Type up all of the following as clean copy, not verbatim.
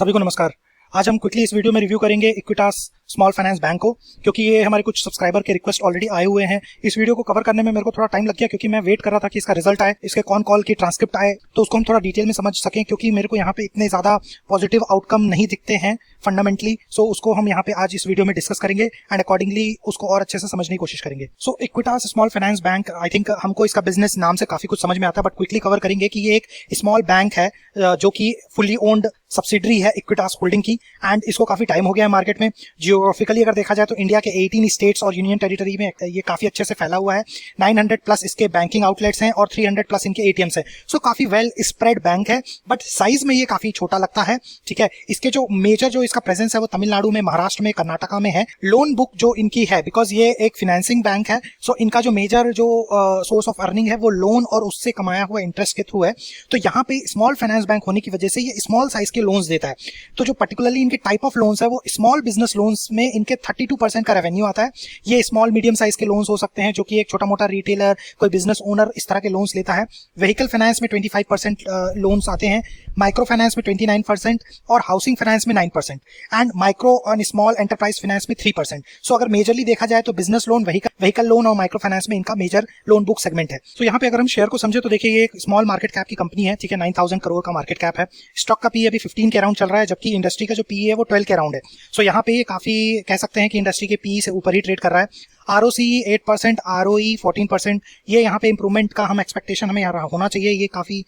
सभी को नमस्कार। आज हम क्विकली इस वीडियो में रिव्यू करेंगे इक्विटास स्मॉल फाइनेंस बैंक को, क्योंकि ये हमारे कुछ सब्सक्राइबर के रिक्वेस्ट ऑलरेडी आए हुए हैं। इस वीडियो को कवर करने में मेरे को थोड़ा टाइम लग गया, क्योंकि मैं वेट कर रहा था कि इसका रिजल्ट आए, इसके कौन कॉल की ट्रांसक्रिप्ट आए, तो उसको हम थोड़ा डिटेल में समझ सकें, क्योंकि मेरे को यहाँ पे इतने ज़्यादा पॉजिटिव आउटकम नहीं दिखते हैं फंडामेंटली। सो उसको हम यहाँ पे आज इस वीडियो में डिस्कस करेंगे एंड अकॉर्डिंगली उसको और अच्छे से समझने की कोशिश करेंगे। So Equitas Small finance Bank, I think हमको इसका बिजनेस नाम से काफी कुछ समझ में आता है, बट क्विकली कवर करेंगे कि ये एक स्मॉल बैंक है जो कि फुल्ली ओन्ड सब्सिडरी है इक्विटास होल्डिंग की, एंड इसको काफी टाइम हो गया है मार्केट में। जियोग्राफिकली अगर देखा जाए तो इंडिया के 18 स्टेट्स और यूनियन टेरिटरी में ये काफी अच्छे से फैला हुआ है। 900 प्लस इसके बैंकिंग आउटलेट्स हैं और 300 प्लस इनके एटीएम्स हैं। सो काफी वेल स्प्रेड बैंक है, बट साइज में ये काफी छोटा लगता है। ठीक है, इसके जो मेजर जो इसका प्रेजेंस है वो तमिलनाडु में, महाराष्ट्र में, कर्नाटका में है। लोन बुक जो इनकी है, बिकॉज ये एक फाइनेंसिंग बैंक है, सो इनका जो मेजर जो सोर्स ऑफ अर्निंग है वो लोन और उससे कमाया हुआ इंटरेस्ट के थ्रू है। तो यहाँ पे स्मॉल फाइनेंस बैंक होने की वजह से ये स्मॉल साइज के लोन्स देता है। तो जो पर्टिकुलरली इनके टाइप ऑफ लोन्स है वो स्मॉल बिजनेस लोन्स में इनके 32% का रेवेन्यू आता है। ये स्मॉल मीडियम साइज के लोन्स हो सकते हैं, जो कि एक छोटा मोटा रिटेलर, कोई बिजनेस ओनर इस तरह के लोन्स लेता है। व्हीकल फाइनेंस में 25% लोन्स आते हैं, माइक्रो फाइनेंस में 29% और हाउसिंग फाइनेंस में 9% एंड माइक्रो और स्मॉल एंटरप्राइज फाइनेंस में 3%। सो अगर मेजरली देखा जाए तो बिजनेस लोन, व्हीकल लोन और माइक्रो फाइनेंस में इनका मेजर लोन बुक सेगमेंट है। तो यहाँ पे अगर हम शेयर को समझे तो देखिए ये एक स्मॉल मार्केट कैप की कंपनी है। ठीक है, 9000 करोड़ का मार्केट कैप है। स्टॉक का पी अभी 15 के अराउंड चल रहा है, जबकि इंडस्ट्री का जो पी है वो 12 के अराउंड है। सो यहाँ पे ये काफी कह सकते हैं कि इंडस्ट्री के पी से ऊपर ही ट्रेड कर रहा है। ROCE 8%, ROE 14%, ये यहाँ पे इंप्रूवमेंट का हम एक्सपेक्टेशन हमें यहाँ होना चाहिए। ये काफी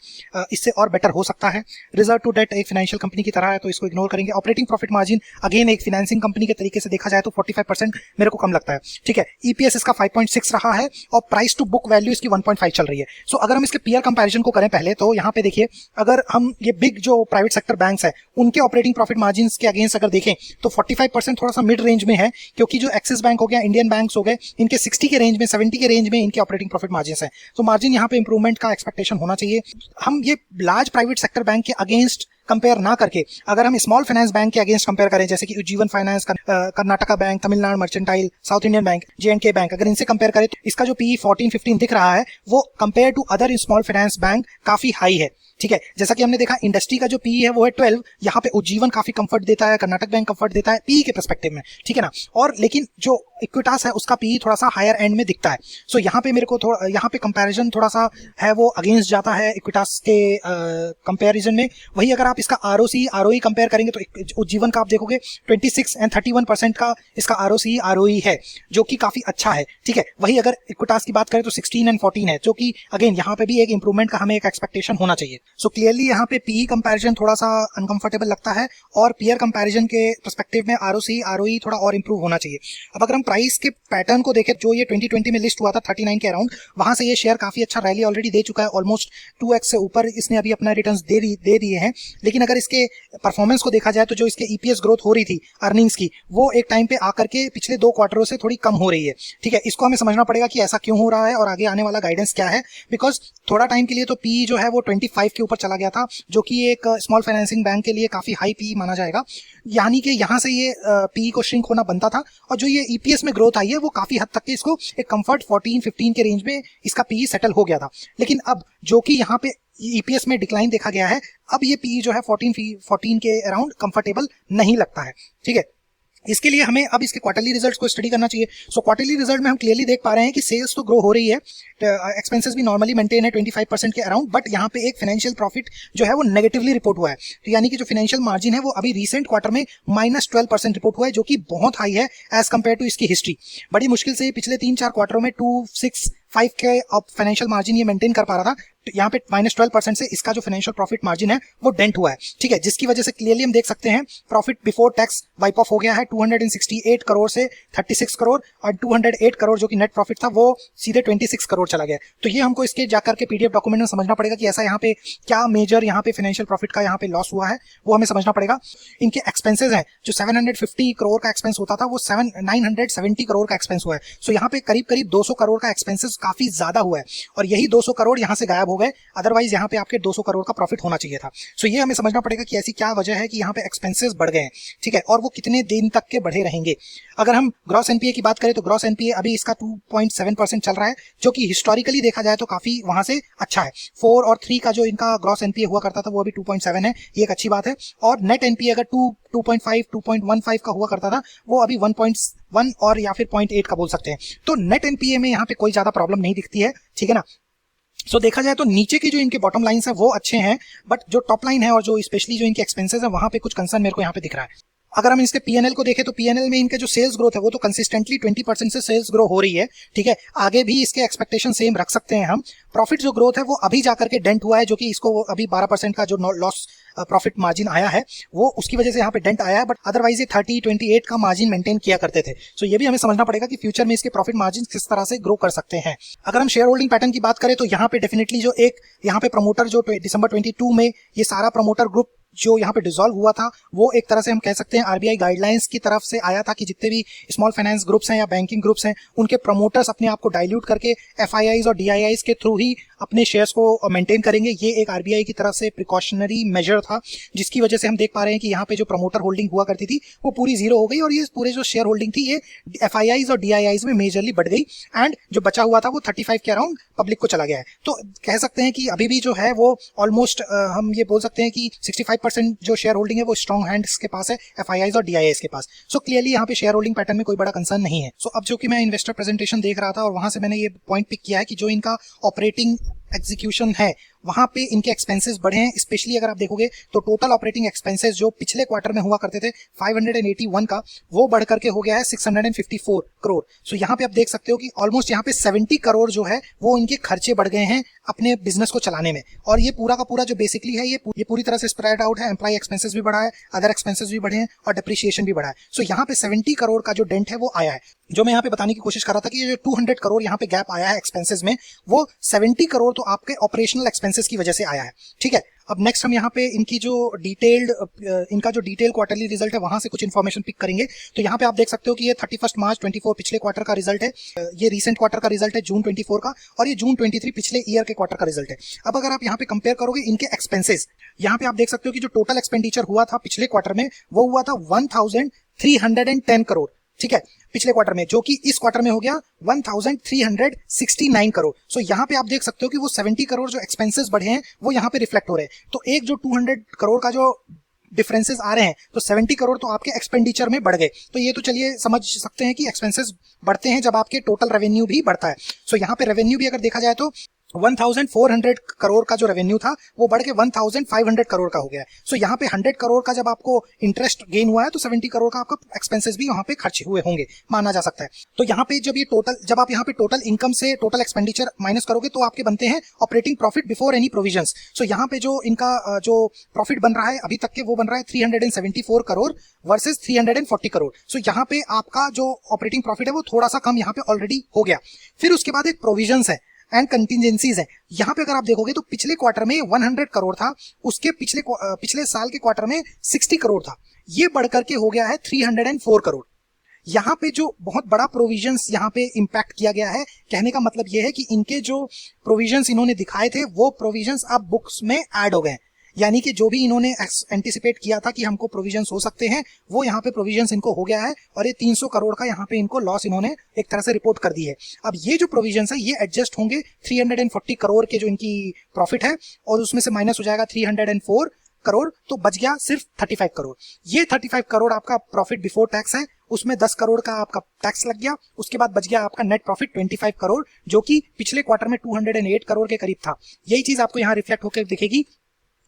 इससे और बेटर हो सकता है। रिजर्व टू डेट एक फाइनेंशियल कंपनी की तरह है, तो इसको इग्नोर करेंगे। ऑपरेटिंग प्रॉफिट मार्जिन अगेन एक फाइनेंसिंग कंपनी के तरीके से देखा जाए तो 45% मेरे को कम लगता है। ठीक है, EPS इसका 5.6 रहा है और प्राइस टू बुक वैल्यू इसकी 1.5 चल रही है। सो अगर हम इसके पीयर कंपैरिजन को करें पहले, तो यहाँ पे देखिए, अगर हम ये बिग जो प्राइवेट सेक्टर बैंक्स है उनके ऑपरेटिंग प्रॉफिट मार्जिन के अगेंस्ट अगर देखें तो 45% थोड़ा सा मिड रेंज में है, क्योंकि जो एक्सिस बैंक हो गया, इंडियन बैंक्स हो गए, इनके 60 के रेंज में, 70 के रेंज में इनके ऑपरेटिंग प्रॉफिट मार्जिन है। तो मार्जिन यहाँ पे इंप्रूवमेंट का एक्सपेक्टेशन होना चाहिए। हम ये लार्ज प्राइवेट सेक्टर बैंक के अगेंस्ट कंपेयर ना करके अगर हम स्मॉल फाइनेंस बैंक के अगेंस्ट कंपेयर करें, जैसे कि Ujjivan finance, Karnataka bank, Tamil Nadu mercantile, south Indian bank, J&K bank, अगर इनसे कंपेयर करें तो इसका जो PE 14-15 दिख रहा है वो compare to other small finance bank काफी हाई है। ठीक है, जैसा कि हमने देखा इंडस्ट्री का जो PE है वो है 12, यहाँ पे उज्जीवन काफी कंफर्ट देता है, कर्नाटक बैंक कंफर्ट देता है PE के पर्सपेक्टिव में। ठीक है ना, और लेकिन जो इक्विटास है उसका PE थोड़ा सा हायर एंड में दिखता है। सो यहाँ पे मेरे को थोड़ा, यहाँ पे कंपैरिजन थोड़ा सा है वो अगेंस्ट जाता है इक्विटास के कंपैरिजन में। वही अगर आप इसका ROCE ROE कंपेयर करेंगे तो उज्जीवन का आप देखोगे 26 एंड 31% का इसका ROCE ROE है, जो कि काफी अच्छा है। ठीक है, वही अगर इक्विटास की बात करें तो 16 एंड 14 है, जो कि अगेन यहाँ पे भी एक इंप्रूवमेंट का हमें एक एक्सपेक्टेशन होना चाहिए। सो क्लियरली यहाँ पे PE कंपैरिजन थोड़ा सा अनकंफर्टेबल लगता है और पीयर कंपैरिजन के पर्सपेक्टिव में ROCE ROE थोड़ा और इंप्रूव होना चाहिए। अब अगर हम प्राइस के पैटर्न को देखें, जो ये 2020 में लिस्ट हुआ था 39 के अराउंड, वहां से ये शेयर काफी अच्छा रैली ऑलरेडी दे चुका है, ऑलमोस्ट 2x से ऊपर इसने अभी अपना रिटर्न्स दे दिए हैं। लेकिन अगर इसके परफॉर्मेंस को देखा जाए तो जो इसके EPS ग्रोथ हो रही थी अर्निंग्स की, वो एक टाइम पे आकर के पिछले 2 क्वार्टरों से थोड़ी कम हो रही है। ठीक है, इसको हमें समझना पड़ेगा कि ऐसा क्यों हो रहा है और आगे आने वाला गाइडेंस क्या है, बिकॉज थोड़ा टाइम के लिए तो PE जो है वो 25 के ऊपर चला गया था, जो कि एक स्मॉल फाइनेंसिंग बैंक के लिए काफी हाई PE माना जाएगा। यानी कि यहाँ से ये PE को श्रिंक होना बनता था, और जो ये EPS में ग्रोथ आई है वो काफी हद तक के इसको एक कंफर्ट 14-15 के रेंज में इसका PE सेटल हो गया था। लेकिन अब जो कि यहाँ पे EPS में डिक्लाइन देखा गया है, अब ये PE जो है 14 के अराउंड कंफर्टेबल नहीं लगता है। ठीक है, इसके लिए हमें अब इसके क्वार्टरली रिजल्ट्स को स्टडी करना चाहिए। सो क्वार्टरली रिजल्ट में हम क्लियरली देख पा रहे हैं कि सेल्स तो ग्रो हो रही है, एक्सपेंसेस भी नॉर्मली मेंटेन है 25% के अराउंड, बट यहाँ पे एक फाइनेंशियल प्रॉफिट जो है वो नेगेटिवली रिपोर्ट हुआ है। तो यानी कि जो फाइनेंशियल मार्जिन है वो अभी रिसेंट क्वार्टर में -12% रिपोर्ट हुआ है, जो कि बहुत हाई है एज कम्पेयर टू इसकी हिस्ट्री। बड़ी मुश्किल से पिछले 3-4 क्वार्टरों में 2-6-5 के फाइनेंशियल मार्जिन ये मेंटेन कर पा रहा था। तो यहाँ पे -12% से इसका जो फाइनेंशियल प्रॉफिट मार्जिन है वो डेंट हुआ है। ठीक है, जिसकी वजह से क्लियरली हम देख सकते हैं profit before tax wipe off हो गया है 268 करोड़ से 36 करोड़, और 208 करोड़ जो कि नेट प्रॉफिट था वो सीधे 26 करोड़ चला गया। तो ये हमको इसके जाकर के PDF डॉक्यूमेंट में समझना पड़ेगा कि ऐसा यहाँ पे क्या मेजर यहाँ पे फाइनेंशियल प्रॉफिट का यहाँ पे लॉस हुआ है, वो हमें समझना पड़ेगा। इनके एक्सपेंसेस हैं, जो 750 करोड़ का एक्सपेंस होता था वो 970 करोड़ का एक्सपेंस हुआ है। सो यहाँ पे करीब 200 करोड़ का एक्सपेंसेस काफी ज्यादा हुआ है और यही 200 करोड़ यहाँ से गायब हो गए, अदरवाइज यहाँ पे आपके 200 करोड़ का प्रॉफिट होना चाहिए था। सो ये हमें समझना पड़ेगा कि ऐसी क्या वजह है कि यहाँ पे एक्सपेंसेस बढ़ गए हैं, ठीक है, और वो कितने दिन तक के बढ़े रहेंगे। अगर हम ग्रॉस एनपीए की बात करें तो ग्रॉस एनपीए अभी इसका 2.7% चल रहा है, जो कि हिस्टोरिकली देखा जाए तो काफी वहां से अच्छा है। 4 और 3 का जो इनका ग्रॉस एनपीए हुआ करता था वो अभी 2.7 है, ये एक अच्छी बात है। और नेट एनपीए अगर 2.5 2.15 का हुआ करता था वो अभी 1.1 और या फिर 0.8 का बोल सकते हैं। तो नेट एनपीए में यहाँ पे कोई ज्यादा प्रॉब्लम नहीं दिखती है, ठीक है ना। सो देखा जाए तो नीचे की जो इनके बॉटम लाइंस है वो अच्छे हैं, बट जो टॉप लाइन है और जो स्पेशली जो इनके एक्सपेंसेस है वहां पे कुछ कंसर्न मेरे को यहाँ पे दिख रहा है। अगर हम इसके पीएनएल को देखें तो पीएनएल में इनके जो सेल्स ग्रोथ है वो तो कंसिस्टेंटली 20% से सेल्स ग्रो हो रही है, ठीक है, आगे भी इसके एक्सपेक्टेशन सेम रख सकते हैं हम। प्रॉफिट जो ग्रोथ है वो अभी जाकर के डेंट हुआ है, जो कि इसको अभी 12% का जो लॉस प्रॉफिट मार्जिन आया है वो उसकी वजह से यहाँ पे डेंट आया है, बट अदरवाइज ये 30-28 का मार्जिन मेंटेन किया करते थे। सो ये भी हमें समझना पड़ेगा कि फ्यूचर में इसके प्रॉफिट मार्जिन किस तरह से ग्रो कर सकते हैं। अगर हम शेयर होल्डिंग पैटर्न की बात करें तो यहाँ पे डेफिनेटली जो एक यहाँ पे प्रमोटर जो दिसंबर 22 में ये सारा प्रमोटर ग्रुप जो यहाँ पे डिसॉल्व हुआ था वो एक तरह से हम कह सकते हैं आरबीआई गाइडलाइंस की तरफ से आया था कि जितने भी स्मॉल फाइनेंस ग्रुप्स हैं या बैंकिंग ग्रुप्स हैं उनके प्रमोटर्स अपने आप को डाइल्यूट करके एफआईआईज और डीआईआईज के थ्रू ही अपने शेयर्स को मेंटेन करेंगे। ये एक आरबीआई की तरफ से प्रिकॉशनरी मेजर था, जिसकी वजह से हम देख पा रहे हैं कि यहाँ पे जो प्रमोटर होल्डिंग हुआ करती थी वो पूरी जीरो हो गई और ये पूरे जो शेयर होल्डिंग थी ये एफआईआईज और डीआईआईज में मेजरली बढ़ गई एंड जो बचा हुआ था वो 35 के अराउंड पब्लिक को चला गया है। तो कह सकते हैं कि अभी भी जो है वो ऑलमोस्ट हम ये बोल सकते हैं कि 65% जो शेयर होल्डिंग है वो स्ट्रॉन्ग हैंड्स के पास है, एफआईआईज और डीआईआईज के पास। सो क्लियरली यहाँ पे शेयर होल्डिंग पैटर्न में कोई बड़ा कंसर्न नहीं है। सो अब जो कि मैं इन्वेस्टर प्रेजेंटेशन देख रहा था और वहां से मैंने ये पॉइंट पिक किया है कि जो इनका ऑपरेटिंग एग्जीक्यूशन है वहां पे इनके एक्सपेंसेस बढ़े हैं। स्पेशली अगर आप देखोगे तो टोटल ऑपरेटिंग एक्सपेंसेस जो पिछले क्वार्टर में हुआ करते थे 581 का, वो बढ़ करके हो गया है 654 करोड़। सो यहाँ पे आप देख सकते हो कि ऑलमोस्ट यहाँ पे 70 करोड़ जो है वो इनके खर्चे बढ़ गए हैं अपने बिजनेस को चलाने में। और ये पूरा का पूरा जो बेसिकली है ये पूरी तरह से स्प्रेड आउट है। एम्प्लॉय एक्सपेंसेस भी बढ़ा है, अदर एक्सपेंसेस भी बढ़े हैं और डिप्रिसिएशन भी बढ़ा है। सो यहाँ पे 70 करोड़ का जो डेंट है वो आया है। जो मैं यहाँ पे बताने की कोशिश कर रहा था कि ये जो 200 करोड़ यहाँ पे गैप आया है एक्सपेंसेस में, वो 70 करोड़ तो आपके ऑपरेशनल एक्सपेंसेस की वजह से आया है, ठीक है। अब नेक्स्ट हम यहाँ पे इनकी जो इनका जो डिटेल क्वार्टरली रिजल्ट है वहां से कुछ इन्फॉर्मेशन पिक करेंगे। तो यहाँ पे आप देख सकते हो कि ये 31 मार्च 24 पिछले क्वार्टर का रिजल्ट है, ये रीसेंट क्वार्टर का रिजल्ट है जून 24 का, और ये जून 23 पिछले ईयर के क्वार्टर का रिजल्ट है। अब अगर आप यहाँ पे कंपेयर करोगे इनके एक्सपेंसेस, यहाँ पे आप देख सकते हो कि जो टोटल एक्सपेंडिचर हुआ था पिछले क्वार्टर में वो हुआ था 1310 करोड़, ठीक है, पिछले क्वार्टर में, जो कि इस क्वार्टर में हो गया 1369 करोड़। सो यहाँ पे आप देख सकते हो कि वो 70 करोड़ जो एक्सपेंसेस बढ़े हैं वो यहाँ पे रिफ्लेक्ट हो रहे हैं। तो एक जो 200 करोड़ का जो डिफरेंसेस आ रहे हैं तो 70 करोड़ तो आपके एक्सपेंडिचर में बढ़ गए। तो ये तो चलिए समझ सकते हैं कि एक्सपेंसेस बढ़ते हैं जब आपके टोटल रेवेन्यू भी बढ़ता है। सो यहाँ पे रेवेन्यू भी अगर देखा जाए तो 1400 करोड़ का जो रेवेन्यू था वो बढ़ के 1500 करोड़ का हो गया है। सो यहाँ पे 100 करोड़ का जब आपको इंटरेस्ट गेन हुआ है तो 70 करोड़ का आपका एक्सपेंसेस भी वहां पे खर्च हुए होंगे, माना जा सकता है। तो यहाँ पे जब आप यहाँ पे टोटल इनकम से टोटल एक्सपेंडिचर माइनस करोगे तो आपके बनते हैं operating profit before any provisions. So यहाँ पे जो इनका जो प्रॉफिट बन रहा है अभी तक के वो बन रहा है 374 करोड़ वर्सेज 340 करोड़। सो यहाँ पे आपका जो ऑपरेटिंग प्रॉफिट है वो थोड़ा सा कम यहाँ पे ऑलरेडी हो गया। फिर उसके बाद एक प्रोविजंस है एंड कंटिजेंसीज है। यहाँ पे अगर आप देखोगे तो पिछले क्वार्टर में 100 करोड़ था, उसके पिछले साल के क्वार्टर में 60 करोड़ था, ये बढ़कर के हो गया है 304 करोड़। यहाँ पे जो बहुत बड़ा प्रोविजंस यहाँ पे इंपैक्ट किया गया है, कहने का मतलब ये है कि इनके जो प्रोविजंस इन्होंने दिखाए थे वो प्रोविजंस अब बुक्स में ऐड हो गए, यानी कि जो भी इन्होंने एंटिसिपेट किया था कि हमको प्रोविजंस हो सकते हैं वो यहाँ पे प्रोविजंस इनको हो गया है और ये 300 करोड़ का यहाँ पे इनको लॉस इन्होंने एक तरह से रिपोर्ट कर दी है। अब ये जो प्रोविजंस है ये एडजस्ट होंगे 340 करोड़ के जो इनकी प्रॉफिट है और उसमें से माइनस हो जाएगा 304 करोड़, तो बच गया सिर्फ 35 करोड़। ये 35 करोड़ आपका प्रॉफिट बिफोर टैक्स है, उसमें 10 करोड़ का आपका टैक्स लग गया, उसके बाद बच गया आपका नेट प्रॉफिट 25 करोड़, जो कि पिछले क्वार्टर में 208 करोड़ के करीब था। यही चीज आपको यहाँ रिफ्लेक्ट होकर दिखेगी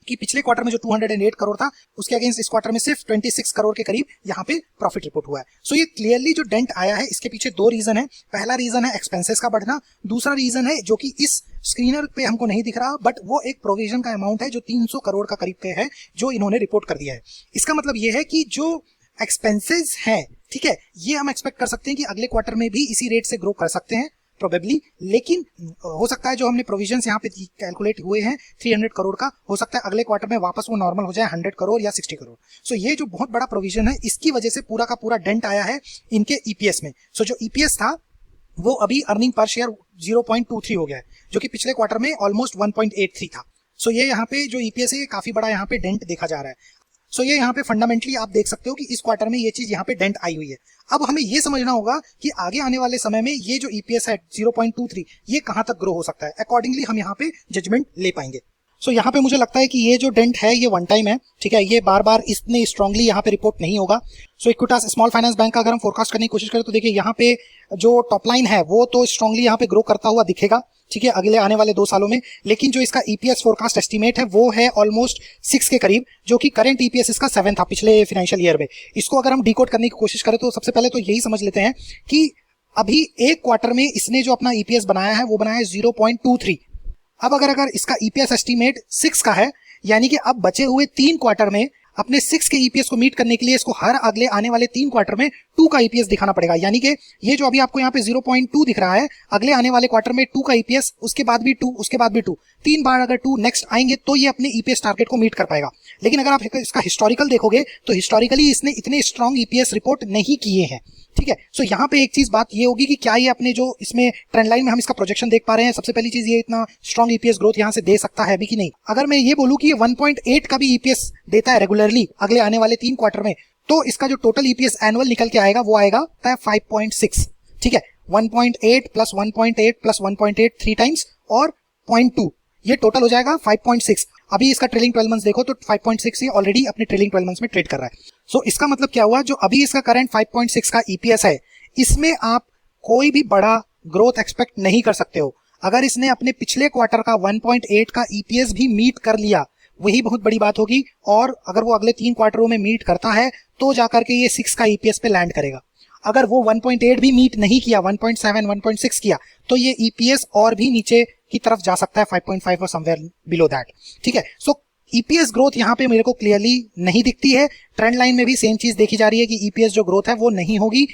कि पिछले क्वार्टर में जो 208 करोड़ था उसके अगेंस्ट इस क्वार्टर में सिर्फ 26 करोड़ के करीब यहाँ पे प्रॉफिट रिपोर्ट हुआ है। सो ये क्लियरली जो डेंट आया है इसके पीछे दो रीजन है। पहला रीजन है एक्सपेंसेस का बढ़ना, दूसरा रीजन है जो कि इस स्क्रीनर पे हमको नहीं दिख रहा बट वो एक प्रोविजन का अमाउंट है जो 300 करोड़ का करीब पे है जो इन्होंने रिपोर्ट कर दिया है। इसका मतलब ये है कि जो एक्सपेंसेस है, ठीक है, ये हम एक्सपेक्ट कर सकते हैं कि अगले क्वार्टर में भी इसी रेट से ग्रो कर सकते हैं प्रोबेबली, लेकिन हो सकता है जो हमने प्रोविजंस यहाँ पे कैलकुलेट हुए हैं 300 करोड़ का, हो सकता है अगले क्वार्टर में वापस वो नॉर्मल हो जाए 100 करोड़ या 60 करोड़। सो ये जो बहुत बड़ा प्रोविजन है इसकी वजह से पूरा का पूरा डेंट आया है इनके ईपीएस में। सो जो ईपीएस था वो अभी अर्निंग पर शेयर 0.23 हो गया है, जो कि पिछले क्वार्टर में ऑलमोस्ट 1.83 था। सो ये यहाँ पे जो ईपीएस है काफी बड़ा यहाँ पे डेंट देखा जा रहा है। सो ये यहाँ पे फंडामेंटली आप देख सकते हो कि इस क्वार्टर में ये चीज यहाँ पे डेंट आई हुई है। अब हमें ये समझना होगा कि आगे आने वाले समय में ये जो ईपीएस है 0.23 ये कहां तक ग्रो हो सकता है, अकॉर्डिंगली हम यहाँ पे जजमेंट ले पाएंगे। सो यहाँ पे मुझे लगता है कि ये जो डेंट है ये वन टाइम है, ठीक है, ये बार बार इतने स्ट्रांगली यहाँ पे रिपोर्ट नहीं होगा। सो इक्विटास स्मॉल फाइनेंस बैंक का अगर हम फोरकास्ट करने की कोशिश करें तो देखिए यहाँ पे जो टॉप लाइन है वो तो स्ट्रांगली यहाँ पे ग्रो करता हुआ दिखेगा, ठीक है, अगले आने वाले 2 सालों में। लेकिन जो इसका ईपीएस फोरकास्ट एस्टीमेट है वो है ऑलमोस्ट 6 के करीब, जो कि करंट ईपीएस इसका 7 था पिछले फाइनेंशियल ईयर में। इसको अगर हम डिकोड करने की कोशिश करें तो सबसे पहले तो यही समझ लेते हैं कि अभी एक क्वार्टर में इसने जो अपना ईपीएस बनाया है वो बनाया है 0.23। अब अगर इसका ईपीएस एस्टीमेट 6 का है, यानी कि अब बचे हुए 3 क्वार्टर में अपने 6 के ईपीएस को मीट करने के लिए इसको हर अगले आने वाले 3 क्वार्टर में 2 का ईपीएस दिखाना पड़ेगा। यानी कि ये जो अभी आपको यहाँ पे 0.2 दिख रहा है, अगले आने वाले क्वार्टर में 2 का ईपीएस, उसके बाद भी 2, उसके बाद भी 2, 3 बार अगर 2 नेक्स्ट आएंगे तो ये अपने ईपीएस टारगेट को मीट कर पाएगा। लेकिन अगर आप इसका हिस्टोरिकल देखोगे तो हिस्टोरिकली इसने इतने स्ट्रॉन्ग ईपीएस रिपोर्ट नहीं किए हैं, ठीक है। सो यहाँ पे एक चीज बात ये होगी कि क्या ये अपने जो इसमें ट्रेंड लाइन में हम इसका प्रोजेक्शन देख पा रहे हैं। सबसे पहली चीज ये इतना स्ट्रॉन्ग ईपीएस ग्रोथ यहाँ से दे सकता है भी कि नहीं। अगर मैं ये बोलूं कि ये 1.8 का भी ईपीएस देता है रेगुलरली अगले आने वाले 3 क्वार्टर में, तो इसका जो टोटल ईपीएस एनुअल निकल के आएगा वो आएगा 5.6, ठीक है। 1.8 प्लस 1.8 प्लस 1.8 3 टाइम्स और 0.2, ये टोटल हो जाएगा 5.6। अभी इसका ट्रेलिंग 12 मंथ्स देखो तो 5.6 ये ऑलरेडी अपने ट्रेलिंग 12 मंथ्स में ट्रेड कर रहा है। सो इसका मतलब क्या हुआ, जो अभी इसका करंट 5.6 का ईपीएस है इसमें आप कोई भी बड़ा ग्रोथ एक्सपेक्ट नहीं कर सकते हो। अगर इसने अपने पिछले क्वार्टर का 1.8 का ईपीएस भी मीट कर लिया वही बहुत बड़ी बात होगी, और अगर वो अगले 3 क्वार्टरों में मीट करता है तो जाकर के ये 6 का ईपीएस पे लैंड करेगा। अगर वो 1.8 भी मीट नहीं किया, 1.7 1.6 किया, तो ये ईपीएस और भी नीचे की तरफ जा सकता है 5.5 और समवेयर बिलो दैट, ठीक है। सो ईपीएस ग्रोथ यहाँ पे मेरे को क्लियरली नहीं दिखती है। ट्रेंड लाइन में भी सेम चीज देखी जा रही है कि ईपीएस जो ग्रोथ है वो नहीं होगी,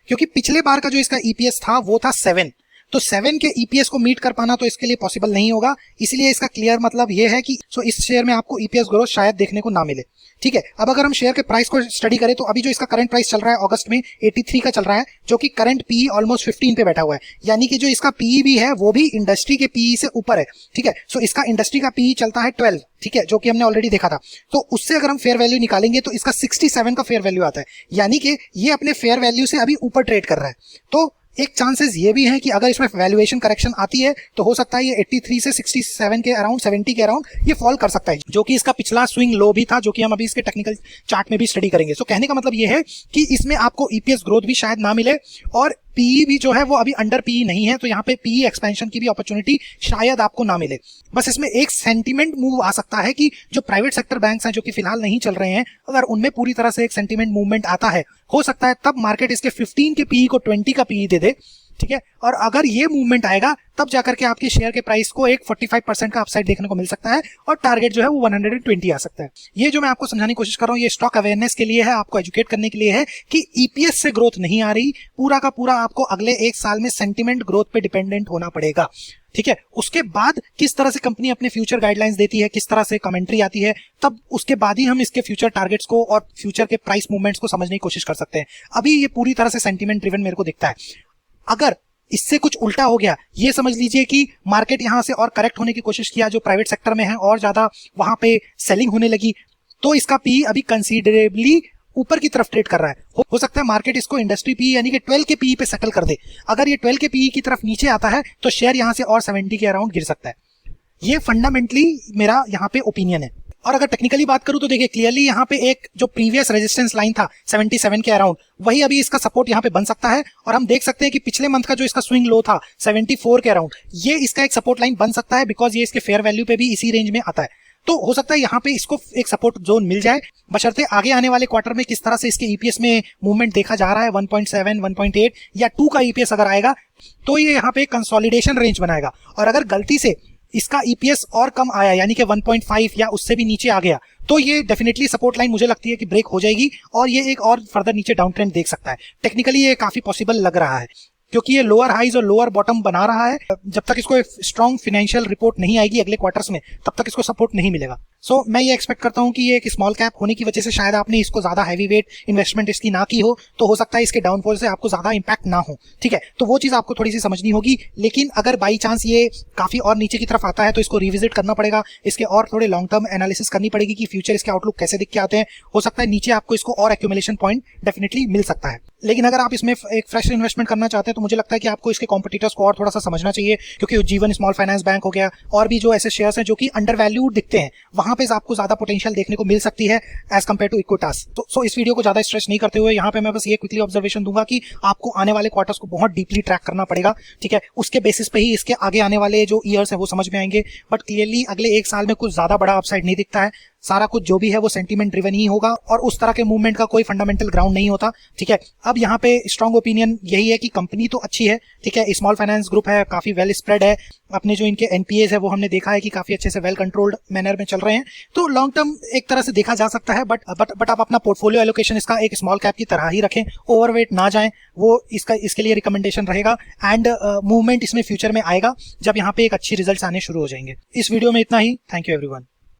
क्योंकि पिछले बार का जो इसका ईपीएस था वो था 7, तो 7 के ईपीएस को मीट कर पाना तो इसके लिए पॉसिबल नहीं होगा। इसीलिए इसका क्लियर मतलब ये है कि इस शेयर में आपको ईपीएस ग्रोथ शायद देखने को ना मिले, ठीक है। अब अगर हम शेयर के प्राइस को स्टडी करें तो अभी जो इसका करंट प्राइस चल रहा है अगस्त में 83 का चल रहा है, जो कि करंट पीई ऑलमोस्ट 15 पे बैठा हुआ है, यानी कि जो इसका पीई भी है वो भी इंडस्ट्री के पीई से ऊपर है, ठीक है। सो इसका इंडस्ट्री का पीई चलता है 12, ठीक है, जो कि हमने ऑलरेडी देखा था। तो उससे अगर हम फेयर वैल्यू निकालेंगे तो इसका 67 का फेयर वैल्यू आता है, यानी कि ये अपने फेयर वैल्यू से अभी ऊपर ट्रेड कर रहा है। तो एक चांसेस ये भी है कि अगर इसमें वैल्यूएशन करेक्शन आती है तो हो सकता है ये 83 से 67 के अराउंड, 70 के अराउंड ये फॉल कर सकता है, जो कि इसका पिछला स्विंग लो भी था, जो कि हम अभी इसके टेक्निकल चार्ट में भी स्टडी करेंगे। सो कहने का मतलब ये है कि इसमें आपको ईपीएस ग्रोथ भी शायद ना मिले, और पीई भी जो है वो अभी अंडर पीई नहीं है, तो यहाँ पे पीई एक्सपेंशन की भी अपॉर्चुनिटी शायद आपको ना मिले। बस इसमें एक सेंटीमेंट मूव आ सकता है कि जो प्राइवेट सेक्टर बैंक्स हैं जो कि फिलहाल नहीं चल रहे हैं, अगर उनमें पूरी तरह से एक सेंटीमेंट मूवमेंट आता है, हो सकता है तब मार्केट इसके 15 के पीई को 20 का पीई दे दे, ठीक है। और अगर ये मूवमेंट आएगा तब जाकर के आपके शेयर के प्राइस को एक 45% का अपसाइड देखने को मिल सकता है, और टारगेट जो है वो 120 आ सकता है। ये जो मैं आपको समझाने की कोशिश कर रहा हूँ ये स्टॉक अवेयरनेस के लिए है, आपको एजुकेट करने के लिए है कि ईपीएस से ग्रोथ नहीं आ रही, पूरा का पूरा आपको अगले 1 साल में सेंटिमेंट ग्रोथ पे डिपेंडेंट होना पड़ेगा, ठीक है। उसके बाद किस तरह से कंपनी अपने फ्यूचर गाइडलाइंस देती है, किस तरह से कमेंट्री आती है, तब उसके बाद ही हम इसके फ्यूचर टारगेट्स को और फ्यूचर के प्राइस मूवमेंट्स को समझने की कोशिश कर सकते हैं। अभी ये पूरी तरह से सेंटिमेंट ड्रिवन मेरे को दिखता है। अगर इससे कुछ उल्टा हो गया, ये समझ लीजिए कि मार्केट यहां से और करेक्ट होने की कोशिश किया, जो प्राइवेट सेक्टर में है और ज्यादा वहां पे सेलिंग होने लगी, तो इसका पी अभी कंसीडरेबली ऊपर की तरफ ट्रेड कर रहा है। हो सकता है मार्केट इसको इंडस्ट्री पी यानी कि 12 के पी पे सेटल कर दे। अगर ये 12 के पी की तरफ नीचे आता है तो शेयर यहां से और 70 के अराउंड गिर सकता है। ये फंडामेंटली मेरा यहाँ पे ओपिनियन है। और अगर टेक्निकली बात करूं तो देखिए क्लियरली यहाँ पे एक जो प्रीवियस रेजिस्टेंस लाइन था 77 के अराउंड, वही अभी इसका सपोर्ट यहाँ पे बन सकता है। और हम देख सकते हैं कि पिछले मंथ का जो इसका स्विंग लो था 74 के अराउंड, ये इसका एक सपोर्ट लाइन बन सकता है, बिकॉज ये इसके फेयर वैल्यू पे भी इसी रेंज में आता है। तो हो सकता है यहाँ पे इसको एक सपोर्ट जोन मिल जाए, बशर्ते आगे आने वाले क्वार्टर में किस तरह से इसके ईपीएस में मूवमेंट देखा जा रहा है। 1.7, 1.8 या 2 का ईपीएस अगर आएगा तो ये यहाँ पे कंसोलिडेशन रेंज बनाएगा। और अगर गलती से इसका ईपीएस और कम आया यानी कि 1.5 या उससे भी नीचे आ गया, तो ये डेफिनेटली सपोर्ट लाइन मुझे लगती है कि ब्रेक हो जाएगी और ये एक और फर्दर नीचे डाउन ट्रेंड देख सकता है। टेक्निकली ये काफी पॉसिबल लग रहा है, क्योंकि ये लोअर हाइज और लोअर बॉटम बना रहा है। जब तक इसको एक स्ट्रॉन्ग फाइनेंशियल रिपोर्ट नहीं आएगी अगले क्वार्टर्स में, तब तक इसको सपोर्ट नहीं मिलेगा। सो मैं ये एक्सपेक्ट करता हूँ कि ये एक स्मॉल कैप होने की वजह से शायद आपने इसको ज्यादा हैवी वेट इन्वेस्टमेंट इसकी ना की हो, तो हो सकता है इसके डाउनफॉल से आपको ज्यादा इंपैक्ट ना हो। ठीक है, तो वो चीज आपको थोड़ी सी समझनी होगी। लेकिन अगर बाई चांस ये काफी और नीचे की तरफ आता है तो इसको रिविजिट करना पड़ेगा, इसके और थोड़े लॉन्ग टर्म एनालिसिस करनी पड़ेगी कि फ्यूचर इसके आउटलुक कैसे दिख के आते हैं। हो सकता है नीचे आपको इसको और एक्यूमुलेशन पॉइंट डेफिनेटली मिल सकता है। लेकिन अगर आप इसमें एक फ्रेश इन्वेस्टमेंट करना चाहते हैं तो मुझे लगता है कि आपको इसके कॉम्पिटिटर्स को और थोड़ा सा समझना चाहिए, क्योंकि उज्जीवन स्मॉल फाइनेंस बैंक हो गया और भी जो ऐसे शेयर्स हैं जो कि अंडर वैल्यूड दिखते हैं, वहां पे आपको ज्यादा पोटेंशियल देखने को मिल सकती है एज कम्पेयर टू इक्विटास। तो इस वीडियो को ज्यादा स्ट्रेस नहीं करते हुए यहाँ पे मैं बस ये क्विकली ऑब्जर्वेशन दूंगा कि आपको आने वाले क्वार्टर्स को बहुत डीपली ट्रैक करना पड़ेगा। ठीक है, उसके बेसिस पे ही इसके आगे आने वाले जो ईयर्स है वो समझ में आएंगे। बट क्लियरली अगले एक साल में कुछ ज्यादा बड़ा अपसाइड नहीं दिखता है। सारा कुछ जो भी है वो सेंटीमेंट ड्रिवन ही होगा और उस तरह के मूवमेंट का कोई फंडामेंटल ग्राउंड नहीं होता। ठीक है, अब यहाँ पे स्ट्रॉन्ग ओपिनियन यही है कि कंपनी तो अच्छी है, ठीक है, स्मॉल फाइनेंस ग्रुप है, काफी वेल स्प्रेड है, अपने जो इनके एनपीएस है वो हमने देखा है कि काफी अच्छे से वेल कंट्रोल्ड मैनर में चल रहे हैं। तो लॉन्ग टर्म एक तरह से देखा जा सकता है, बट आप अपना पोर्टफोलियो एलोकेशन इसका एक स्मॉल कैप की तरह ही रखें, ओवरवेट ना जाएं, वो इसके लिए रिकमेंडेशन रहेगा। एंड मूवमेंट इसमें फ्यूचर में आएगा जब यहाँ पे एक अच्छी रिजल्ट आने शुरू हो जाएंगे। इस वीडियो में इतना ही। Thank you everyone.